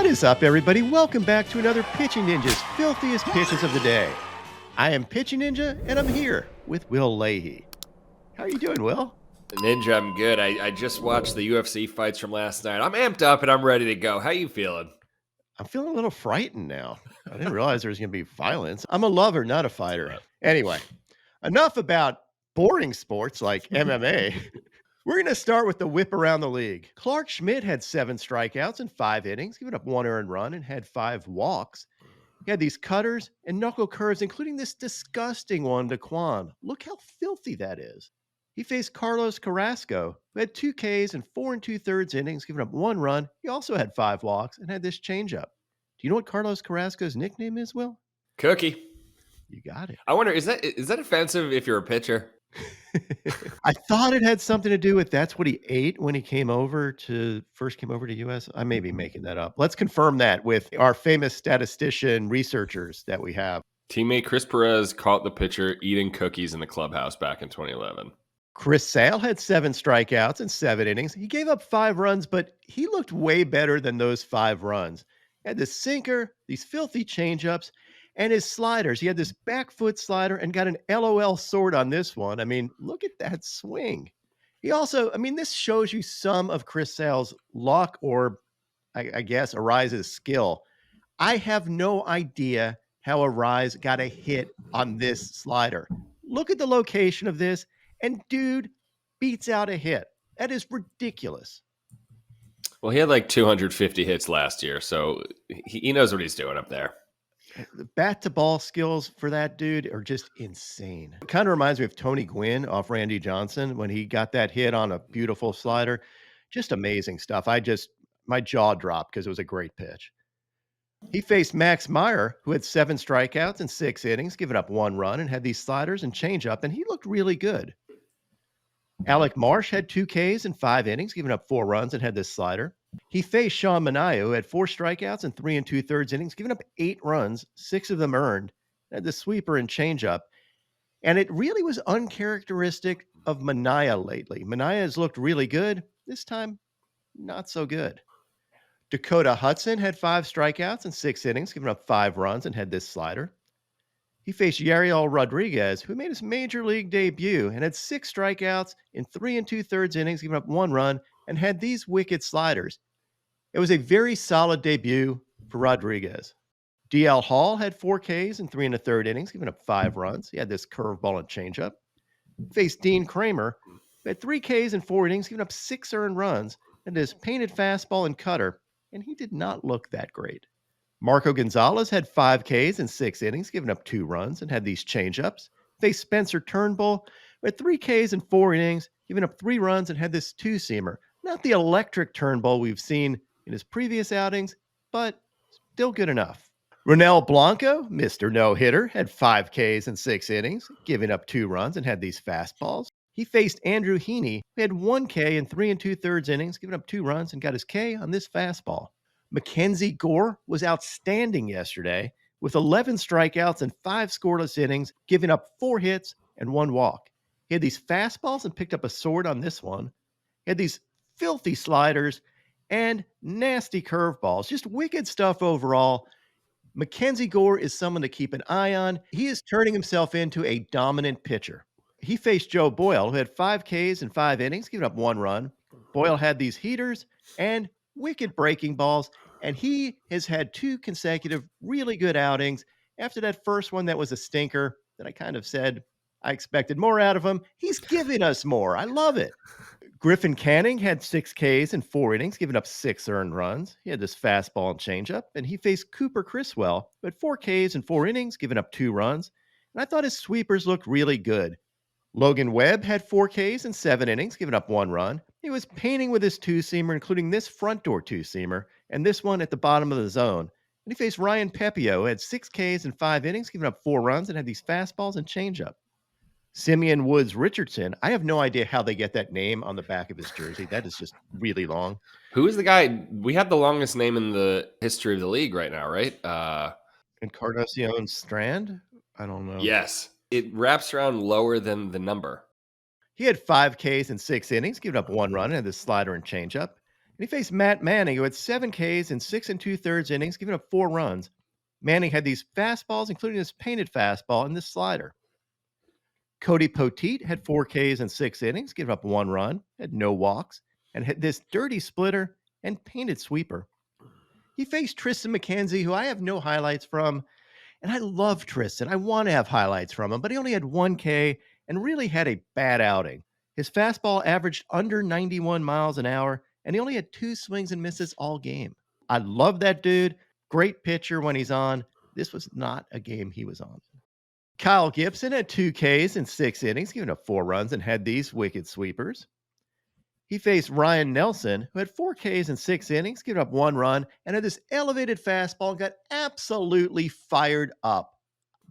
What is up, everybody? Welcome back to another Pitching Ninja's filthiest pitches of the day. I am Pitching Ninja, and I'm here with Will Leahey. How are you doing, Will? Ninja, I'm good. I just watched the UFC fights from last night. I'm amped up and I'm ready to go. How you feeling? I'm feeling a little frightened now. I didn't realize there was going to be violence. I'm a lover, not a fighter. Anyway, enough about boring sports like MMA. We're going to start with the whip around the league. Clarke Schmidt had 7 strikeouts in 5 innings, giving up 1 earned run and had 5 walks. He had these cutters and knuckle curves, including this disgusting one to Quan. Look how filthy that is. He faced Carlos Carrasco, who had 2 Ks in 4 2/3 innings, giving up 1 run. He also had 5 walks and had this changeup. Do you know what Carlos Carrasco's nickname is, Will? Cookie. You got it. I wonder, is that offensive if you're a pitcher? I thought it had something to do with that's what he ate when he first came over to US. I may be making that up. Let's confirm that with our famous statistician researchers that we have. Teammate Chris Perez caught the pitcher eating cookies in the clubhouse back in 2011. Chris Sale had 7 strikeouts in 7 innings. He gave up 5 runs, but he looked way better than those 5 runs. He had this sinker, these filthy changeups, and his sliders. He had this back foot slider and got an LOL sword on this one. I mean, look at that swing. He also, this shows you some of Chris Sale's luck or, I guess, Arise's skill. I have no idea how Arise got a hit on this slider. Look at the location of this, and dude beats out a hit. That is ridiculous. Well, he had like 250 hits last year, so he knows what he's doing up there. The bat to ball skills for that dude are just insane. It kind of reminds me of Tony Gwynn off Randy Johnson when he got that hit on a beautiful slider. Just amazing stuff. My jaw dropped because it was a great pitch. He faced Max Meyer, who had 7 strikeouts in 6 innings, giving up 1 run and had these sliders and changeup, and he looked really good. Alec Marsh had 2 Ks in 5 innings, giving up 4 runs and had this slider. He faced Sean Manaea, who had 4 strikeouts in 3 2/3 innings, giving up 8 runs, 6 of them earned, had the sweeper and changeup. And it really was uncharacteristic of Manaea lately. Manaea has looked really good. This time, not so good. Dakota Hudson had 5 strikeouts in 6 innings, giving up 5 runs and had this slider. He faced Yariel Rodriguez, who made his major league debut and had 6 strikeouts in 3 2/3 innings, giving up 1 run and had these wicked sliders. It was a very solid debut for Rodriguez. DL Hall had 4 Ks in 3 1/3 innings, giving up 5 runs. He had this curveball and changeup. Faced Dean Kramer, who had 3 Ks in 4 innings, giving up 6 earned runs, and his painted fastball and cutter, and he did not look that great. Marco Gonzalez had 5 Ks in 6 innings, giving up 2 runs, and had these changeups. Faced Spencer Turnbull, who had 3 Ks in 4 innings, giving up 3 runs, and had this 2-seamer. Not the electric Turnbull we've seen in his previous outings, but still good enough. Ronel Blanco, Mr. No-Hitter, had 5 Ks in 6 innings, giving up 2 runs, and had these fastballs. He faced Andrew Heaney, who had 1 K in 3 2/3 innings, giving up 2 runs, and got his K on this fastball. MacKenzie Gore was outstanding yesterday with 11 strikeouts and 5 scoreless innings, giving up 4 hits and 1 walk. He had these fastballs and picked up a sword on this one. He had these filthy sliders and nasty curveballs. Just wicked stuff overall. MacKenzie Gore is someone to keep an eye on. He is turning himself into a dominant pitcher. He faced Joe Boyle, who had 5 Ks in 5 innings, giving up 1 run. Boyle had these heaters and wicked breaking balls, and he has had 2 consecutive really good outings. After that first one that was a stinker that I kind of said I expected more out of him, he's giving us more. I love it. Griffin Canning had 6 Ks in 4 innings, giving up 6 earned runs. He had this fastball and changeup, and he faced Cooper Criswell, who had 4 Ks in 4 innings, giving up 2 runs. And I thought his sweepers looked really good. Logan Webb had 4 Ks in 7 innings, giving up 1 run. He was painting with his 2-seamer, including this front door 2-seamer, and this one at the bottom of the zone. And he faced Ryan Pepio, who had 6 Ks in 5 innings, giving up 4 runs, and had these fastballs and changeup. Simeon Woods Richardson, I have no idea how they get that name on the back of his jersey. That is just really long. Who is the guy? We have the longest name in the history of the league right now, right? Encarnacion Strand? I don't know. Yes. It wraps around lower than the number. He had 5 Ks in 6 innings, giving up 1 run and had this slider and changeup. And he faced Matt Manning, who had 7 Ks in 6 2/3 innings, giving up 4 runs. Manning had these fastballs, including this painted fastball and this slider. Cody Poteet had 4 Ks in 6 innings, giving up 1 run, had no walks, and had this dirty splitter and painted sweeper. He faced Tristan McKenzie, who I have no highlights from, and I love Tristan. I want to have highlights from him, but he only had 1 K and really had a bad outing. His fastball averaged under 91 miles an hour, and he only had 2 swings and misses all game. I love that dude. Great pitcher when he's on. This was not a game he was on. Kyle Gibson had 2 Ks in 6 innings, giving up 4 runs, and had these wicked sweepers. He faced Ryan Nelson, who had 4 Ks in 6 innings, giving up 1 run, and had this elevated fastball and got absolutely fired up.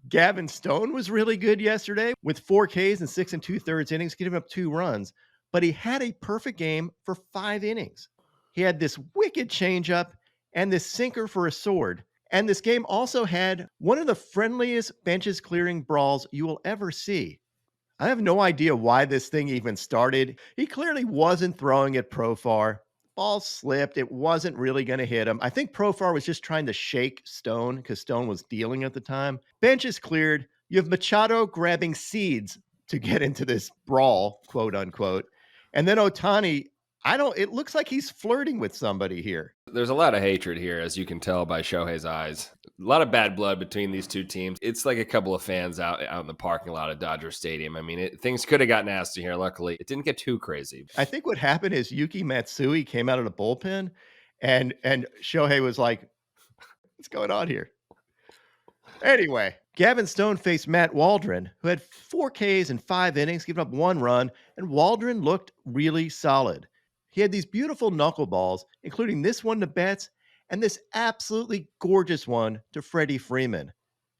Gavin Stone was really good yesterday with 4 Ks in 6 2/3 innings, giving up 2 runs, but he had a perfect game for 5 innings. He had this wicked changeup and this sinker for a sword. And this game also had one of the friendliest benches clearing brawls you will ever see. I have no idea why this thing even started. He clearly wasn't throwing it Profar. Ball slipped. It wasn't really going to hit him. I think Profar was just trying to shake Stone because Stone was dealing at the time. Bench is cleared. You have Machado grabbing seeds to get into this brawl, quote unquote. And then Ohtani, it looks like he's flirting with somebody here. There's a lot of hatred here, as you can tell by Shohei's eyes. A lot of bad blood between these two teams. It's like a couple of fans out in the parking lot of Dodger Stadium. I mean, things could have got nasty here. Luckily, it didn't get too crazy. I think what happened is Yuki Matsui came out of the bullpen, and Shohei was like, "What's going on here?" Anyway, Gavin Stone faced Matt Waldron, who had 4 Ks in 5 innings, giving up 1 run, and Waldron looked really solid. He had these beautiful knuckleballs, including this one to Betts and this absolutely gorgeous one to Freddie Freeman.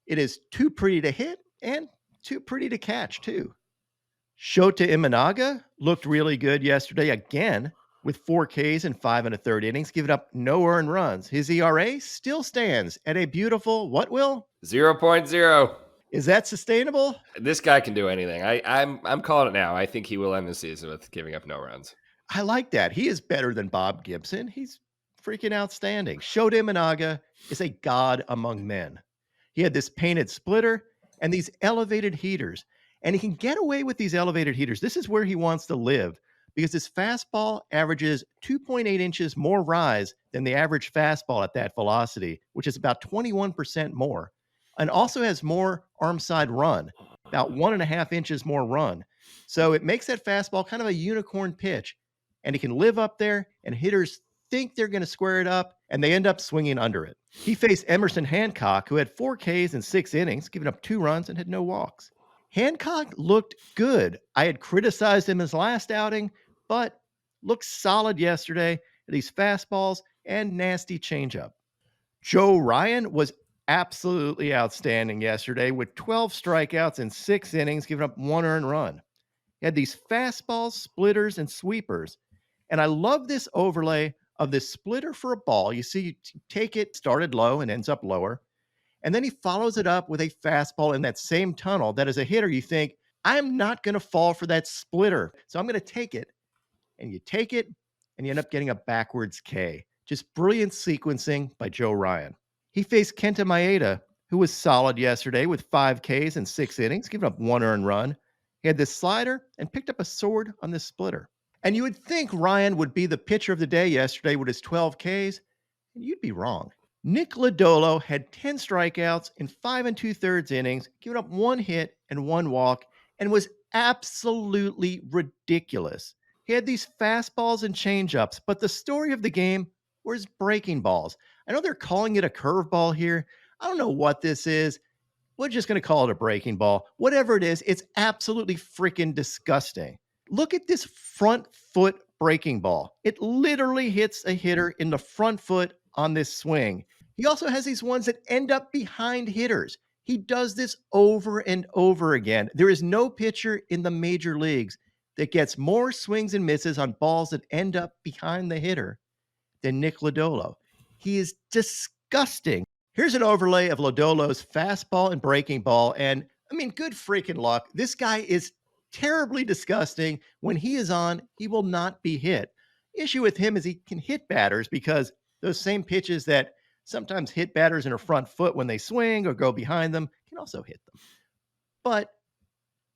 It is too pretty to hit and too pretty to catch, too. Shota Imanaga looked really good yesterday again with 4 Ks in 5 1/3 innings, giving up no earned runs. His ERA still stands at a beautiful, what, Will? 0.0. Is that sustainable? This guy can do anything. I'm calling it now. I think he will end the season with giving up no runs. I like that. He is better than Bob Gibson. He's freaking outstanding. Shota Imanaga is a god among men. He had this painted splitter and these elevated heaters, and he can get away with these elevated heaters. This is where he wants to live because his fastball averages 2.8 inches more rise than the average fastball at that velocity, which is about 21% more, and also has more arm side run, about 1.5 inches more run. So it makes that fastball kind of a unicorn pitch, and he can live up there, and hitters think they're going to square it up, and they end up swinging under it. He faced Emerson Hancock, who had 4 Ks in 6 innings, giving up 2 runs and had no walks. Hancock looked good. I had criticized him his last outing, but looked solid yesterday at these fastballs and nasty changeup. Joe Ryan was absolutely outstanding yesterday with 12 strikeouts in 6 innings, giving up 1 earned run. He had these fastballs, splitters, and sweepers. And I love this overlay of this splitter for a ball. You see, you take it, started low and ends up lower. And then he follows it up with a fastball in that same tunnel that as a hitter, you think, I'm not going to fall for that splitter. So I'm going to take it. And you take it and you end up getting a backwards K. Just brilliant sequencing by Joe Ryan. He faced Kenta Maeda, who was solid yesterday with 5 Ks in 6 innings, giving up 1 earned run. He had this slider and picked up a sword on this splitter. And you would think Ryan would be the pitcher of the day yesterday with his 12 Ks, and you'd be wrong. Nick Lodolo had 10 strikeouts in 5 2/3 innings, giving up 1 hit and 1 walk, and was absolutely ridiculous. He had these fastballs and changeups, but the story of the game were his breaking balls. I know they're calling it a curveball here. I don't know what this is. We're just going to call it a breaking ball. Whatever it is, it's absolutely freaking disgusting. Look at this front foot breaking ball. It literally hits a hitter in the front foot on this swing. He also has these ones that end up behind hitters. He does this over and over again. There is no pitcher in the major leagues that gets more swings and misses on balls that end up behind the hitter than Nick Lodolo. He is disgusting. Here's an overlay of Lodolo's fastball and breaking ball. And I mean, good freaking luck. This guy is terribly disgusting. When he is on, he will not be hit. Issue with him is he can hit batters because those same pitches that sometimes hit batters in their front foot when they swing or go behind them can also hit them. But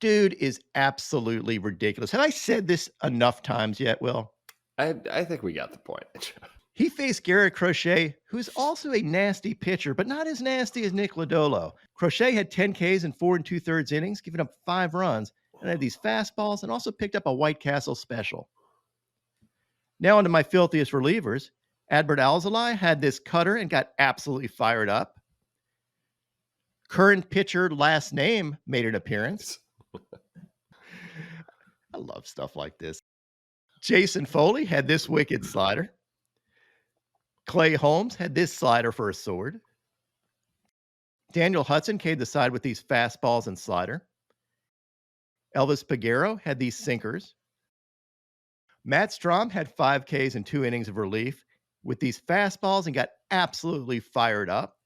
dude is absolutely ridiculous. Have I said this enough times yet, Will? I think we got the point. He faced Garrett Crochet, who's also a nasty pitcher, but not as nasty as Nick Lodolo. Crochet had 10 Ks in 4 2/3 innings, giving up 5 runs, and had these fastballs and also picked up a White Castle special. Now onto my filthiest relievers. Adbert Alzolay had this cutter and got absolutely fired up. Current pitcher last name made an appearance. I love stuff like this. Jason Foley had this wicked slider. Clay Holmes had this slider for a sword. Daniel Hudson K'd the side with these fastballs and slider. Elvis Peguero had these sinkers. Matt Strom had 5 Ks and 2 innings of relief with these fastballs and got absolutely fired up.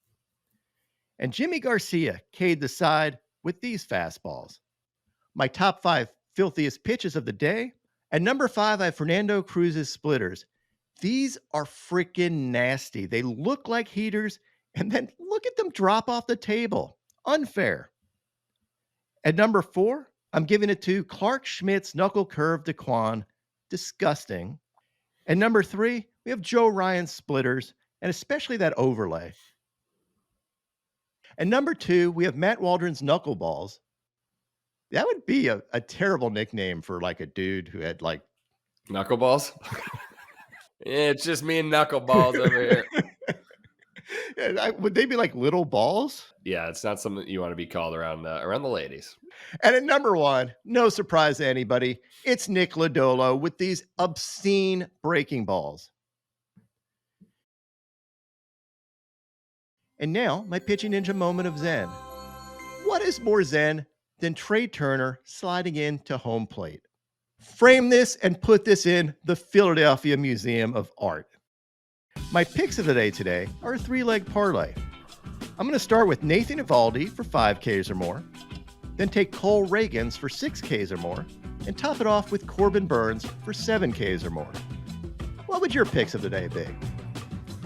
And Jimmy Garcia K'd the side with these fastballs. My top 5 filthiest pitches of the day. At number 5, I have Fernando Cruz's splitters. These are freaking nasty. They look like heaters, and then look at them drop off the table. Unfair. At number 4, I'm giving it to Clarke Schmidt's knuckle curve to Quan. Disgusting. At number 3, we have Joe Ryan's splitters, and especially that overlay. At number 2, we have Matt Waldron's knuckleballs. That would be a terrible nickname for like a dude who had like Knuckleballs? Yeah, it's just me and Knuckleballs over here. Would they be like little balls? Yeah, it's not something you want to be called around the ladies. And at number 1, no surprise to anybody, it's Nick Lodolo with these obscene breaking balls. And now, my pitching ninja moment of zen. What is more zen than Trey Turner sliding into home plate? Frame this and put this in the Philadelphia Museum of Art. My picks of the day today are a 3-leg parlay. I'm going to start with Nathan Eovaldi for 5 Ks or more, then take Cole Reagans for 6 Ks or more, and top it off with Corbin Burns for 7 Ks or more. What would your picks of the day be?